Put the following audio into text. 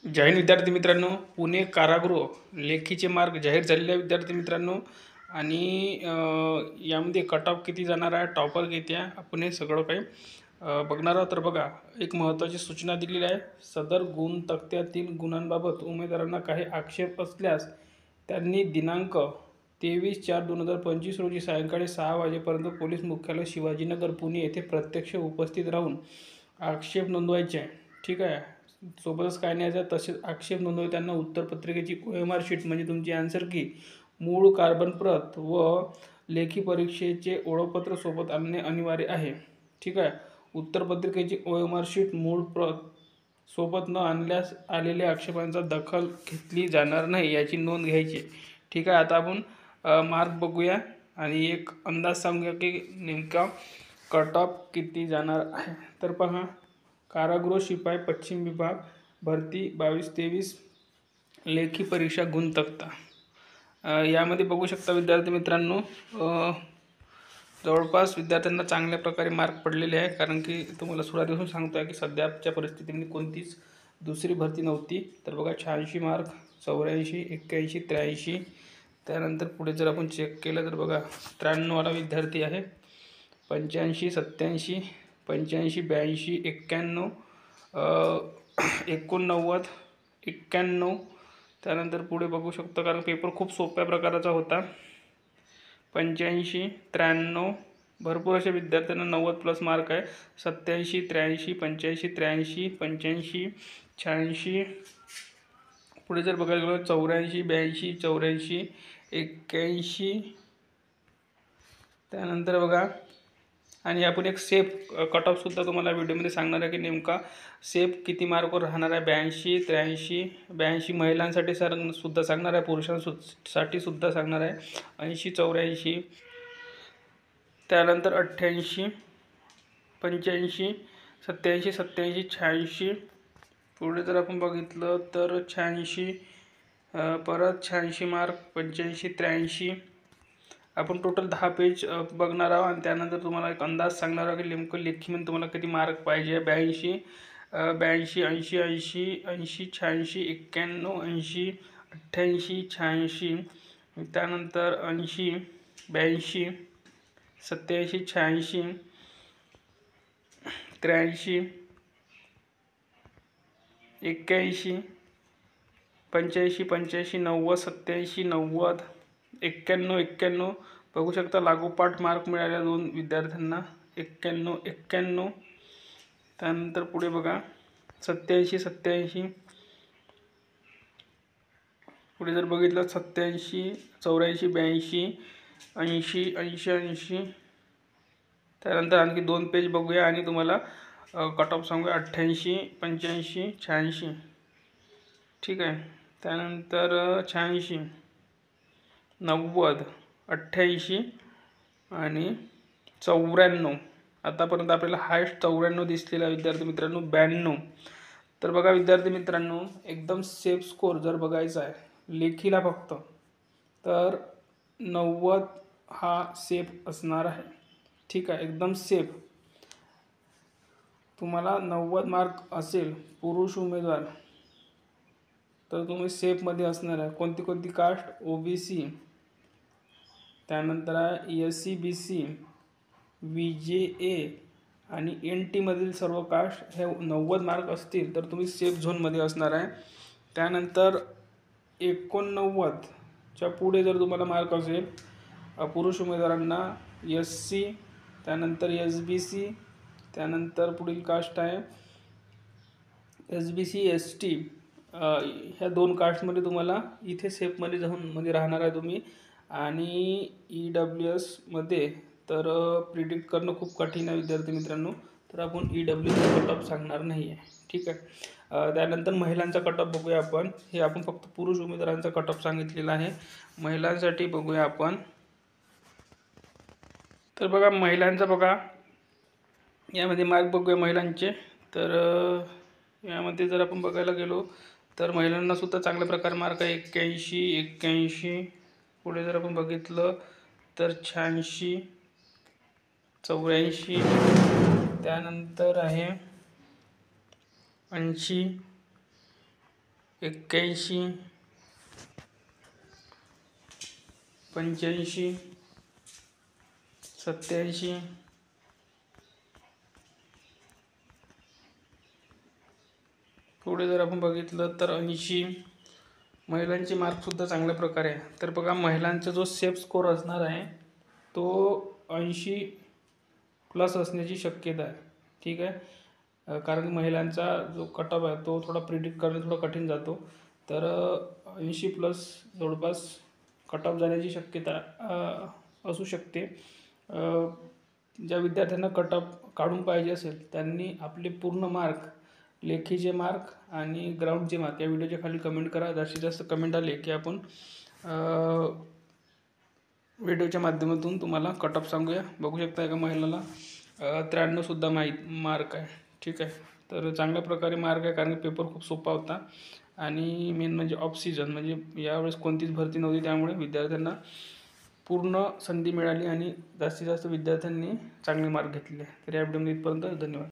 जय हिंद विद्यार्थी मित्रांनो, पुणे कारागृह लेखीचे मार्क जाहीर झालेले आहे विद्यार्थी मित्रांनो. आणि यामध्ये कट ऑफ किती जाणार आहे, टॉपर किती आहे, आपण हे सगळं काही बघणार आहोत. तर बघा, एक महत्त्वाची सूचना दिलेली आहे. सदर गुण तक्त्यातील गुणांबाबत उमेदवारांना काही आक्षेप असल्यास त्यांनी दिनांक 23/4/2025 रोजी सायंकाळी 6 वाजेपर्यंत पोलीस मुख्यालय शिवाजीनगर पुणे येथे प्रत्यक्ष उपस्थित राहून आक्षेप नोंदवायचे आहे. ठीक आहे. सोबतच काय नाही, तसेच आक्षेप नोंदवताना उत्तरपत्रिकेची OMR शीट म्हणजे तुमची आन्सर की, मूळ कार्बन प्रत व लेखी परीक्षेचे ओळखपत्र सोबत आणणे अनिवार्य आहे. ठीक आहे. उत्तरपत्रिकेची OMR शीट मूळ प्रत सोबत न आणल्यास आलेल्या आक्षेपांचा दखल घेतली जाणार नाही, याची नोंद घ्यायची. ठीक आहे. आता आपण मार्क बघूया आणि एक अंदाज सांगूया की नेमका कट ऑफ किती जाणार आहे. तर पहा, कारागृह शिपाई पश्चिम विभाग भरती 22-23 लेखी परीक्षा गुण तक्ता. यामध्ये बघू शकता विद्यार्थी मित्रांनो, जवळपास विद्यार्थ्यांना चांगल्या प्रकारे मार्क पडलेले आहे. कारण की तुम्हाला सुरुवातीपासून सांगतो आहे की सध्याच्या परिस्थितीमध्ये कोणतीच दुसरी भरती नव्हती. तर बघा, 86 मार्क, 84, 81, 83. त्यानंतर पुढे जर आपण चेक केलं तर बघा, 93 वाला विद्यार्थी आहे, 85, 87, 85, 82, 91, 89, 91. त्यानंतर पुढे बघू शकतो, कारण पेपर खूप सोप्या प्रकाराचा होता. 85, 93, भरपूर अशा विद्यार्थ्यांना 90+ मार्क आहे. 87, 83, 85, 83, 85, 86. पुढे जर बघायला गेलो 84, 82, 84, 81. त्यानंतर बघा, आणि आपण एक सेफ कट ऑफसुद्धा तुम्हाला व्हिडिओमध्ये सांगणार आहे की नेमका सेफ किती मार्कवर राहणार आहे. 82, 83, 82 महिलांसाठी सुद्धा सांगणार आहे, पुरुषांसाठी सुद्धा सांगणार आहे. 80, 84. त्यानंतर 88, 85, 87, 87, 86. पुढे जर आपण बघितलं तर 86, परत 86 मार्क, 85, 83. आपण टोटल 10 पेज बघणार आहोत आणि त्यानंतर तुम्हाला एक अंदाज सांगणार आहोत की नेमकं लेखीमध्ये तुम्हाला किती मार्क पाहिजे. 82, 82, 80, 80, 80, 86, 91, 80, 88, 86. त्यानंतर 80, 82, 87, 86, 83, 81, 85, 85, 90, 87, 90, 91, 91. बघू शकता, लागोपाठ मार्क मिळाले दोन विद्यार्थ्यांना, 91, 91. त्यानंतर पुढे बघा, 87, 87. पुढे जर बघितलं 87, 84, 82, 80, 80, 80. त्यानंतर आणखी 2 पेज बघूया आणि तुम्हाला कट ऑफ सांगूया. 88, 85, 86. ठीक आहे. त्यानंतर 86, 90, 88 आणि 94. आतापर्यंत आपल्याला हायस्ट 94 दिसलेला विद्यार्थी मित्रांनो, 92. तर बघा विद्यार्थी मित्रांनो, एकदम सेफ स्कोर जर बघायचा आहे लेखीला फक्त, तर 90 हा सेफ असणार आहे. ठीक आहे, एकदम सेफ. तुम्हाला 90 मार्क असेल पुरुष उमेदवार तर तुम्ही सेफमध्ये असणार आहे. कोणती कोणती कास्ट? OBC, त्यानंतर आहे SC, BC, VJA आणि NT मधील सर्व कास्ट हे 90 मार्क असतील तर तुम्ही सेफ झोनमध्ये असणार आहे. त्यानंतर 89च्या पुढे जर तुम्हाला मार्क असेल पुरुष उमेदवारांना, SC, त्यानंतर SBC, त्यानंतर पुढील कास्ट आहे SBC, ST. ह्या 2 कास्टमध्ये तुम्हाला इथे सेफमध्ये झोनमध्ये राहणार आहे तुम्ही. आणि EWS मध्ये तर प्रिडिक्ट करणं खूप कठीण आहे विद्यार्थी मित्रांनो, तर आपण EWS कट ऑफ सांगणार नाही आहे. ठीक आहे. त्यानंतर महिलांचा कट ऑफ बघूया आपण. हे आपण फक्त पुरुष उमेदवारांचा कट ऑफ सांगितलेला आहे. महिलांसाठी बघूया आपण. तर बघा, महिलांचा बघा, यामध्ये मार्क बघूया महिलांचे. तर यामध्ये जर आपण बघायला गेलो तर महिलांना सुद्धा चांगल्या प्रकारे मार्क आहे, 81, 81. पुढे जर आपण बघितलं तर 86, 84. त्यानंतर आहे 80, 81, 85, 87, पुढे जर आपण बघितलं तर 80. महिलांचे मार्कसुद्धा चांगल्या प्रकारे आहे. तर बघा, महिलांचा जो सेफ स्कोर असणार आहे तो 80+ असण्याची शक्यता आहे. ठीक आहे, कारण महिलांचा जो कटऑफ आहे तो थोडा प्रिडिक्ट करणे थोडा कठीण जातो. तर 80+ जवळपास कटऑफ जाण्याची शक्यता असू शकते. ज्या विद्यार्थ्यांना कटऑफ काढून पाहिजे असेल त्यांनी आपले पूर्ण मार्क, लेखीचे मार्क आणि ग्राउंडचे मार्क या व्हिडिओच्या खाली कमेंट करा. जास्तीत जास्त कमेंट आले की आपण व्हिडिओच्या माध्यमातून तुम्हाला कटऑफ सांगूया. बघू शकता एका महिलाला 93सुद्धा मार्क आहे. ठीक आहे, तर चांगल्या प्रकारे मार्क आहे, कारण पेपर खूप सोपा होता आणि मेन म्हणजे ऑफ सीझन, म्हणजे यावेळेस कोणतीच भरती नव्हती, त्यामुळे विद्यार्थ्यांना पूर्ण संधी मिळाली आणि जास्तीत जास्त विद्यार्थ्यांनी चांगले मार्क घेतले. तर या व्हिडिओमध्ये इथपर्यंत. धन्यवाद.